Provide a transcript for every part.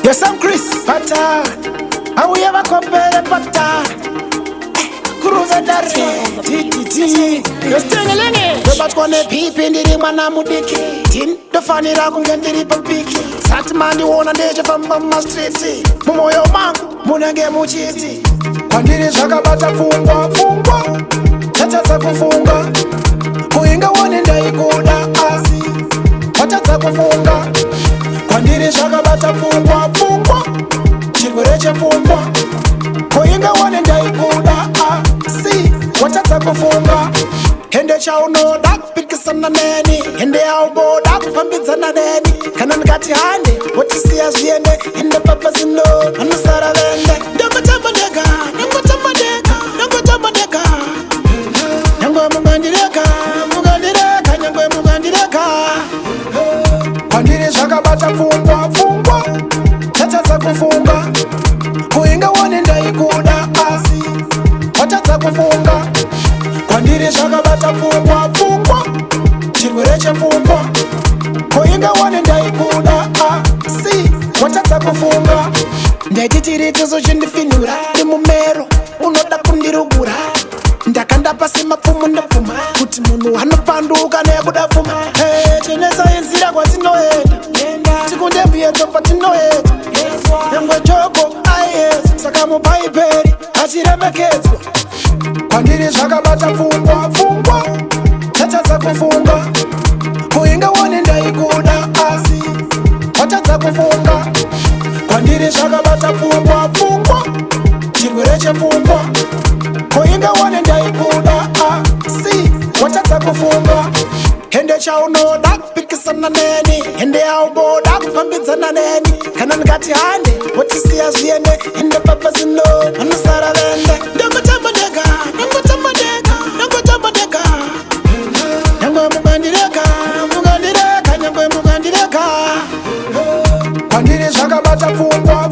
You're Samcris Pro. How we ever compare a pattern? Cruiser Darcy, you're still a lady. You're about to peep in the Manamudiki. Tin, the funny Ragun and the Ripapiki. Satman, the one and the from Mama Street. Moyo Mang, Munage Muchiti. Pandiri Shagabata Pfungwa, Tata Pfungwa. Kuinga one in the Iguda Asi. Tata Pfungwa. Pandiri Shagabata Pfungwa. Chilwereche Pfungwa. Kuinga one in the Iguda Asi. Tata Pfungwa. Hende chao no dak pikisa na neni. Hende aubo dak pambitsa na neni. Kanan gati hande, what you see as yende. Hende papas in no, anusara vende. Nyango tamadega, nyango tamadega, nyango tamadega. Nyango mugandireka, mugandireka, nyango mugandireka. Pandiri Shagabata Pfungwa, Tata Pfungwa. Kuinga one in the Iguda Asi. Tata Pfungwa. Pandiri Shagabata Pfungwa, Chilwereche Pfungwa. Kuinga one in the Iguda Asi. Tata Pfungwa. Ndaitirite zozvindifinura ndimumero unoda kundirugura. Ndakanda pasi mapfumo ndapfuma kuti munhu anopanduka nekuda pfuma. Chenesa inzira kwatinoenda tikunde mbuyedzo patinoedza. Nyangwe joko aiyezo saka mupaiperi achiremekedzwa. Pandiri Shagabata Pfungwa, Tata Pfungwa. Kuinga one in the Iguda Asi. Tata Pfungwa. Pandiri Shagabata Pfungwa, Chilwereche Pfungwa. Kuinga one in the Iguda Asi. Tata Pfungwa. Hende chao no dak pikisa na neni. Hende aubo dak pambitsa na neni. Kanan gati hande, what you see as yende. Hende papas in no, anusara vende. Nyango tamadega, nyango tamadega, nyango tamadega. Nyango mugandireka, mugandireka, nyango mugandireka. Pandiri Shagabata Pfungwa,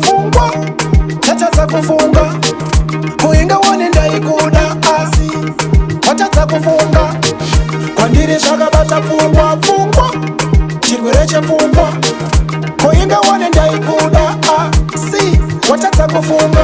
Tata Pfungwa. Kuinga one in the Iguda Asi. Tata Pfungwa. Pandiri Shagabata Pfungwa, Chilwereche Pfungwa. Kuinga one in the Iguda Asi. Tata Pfungwa.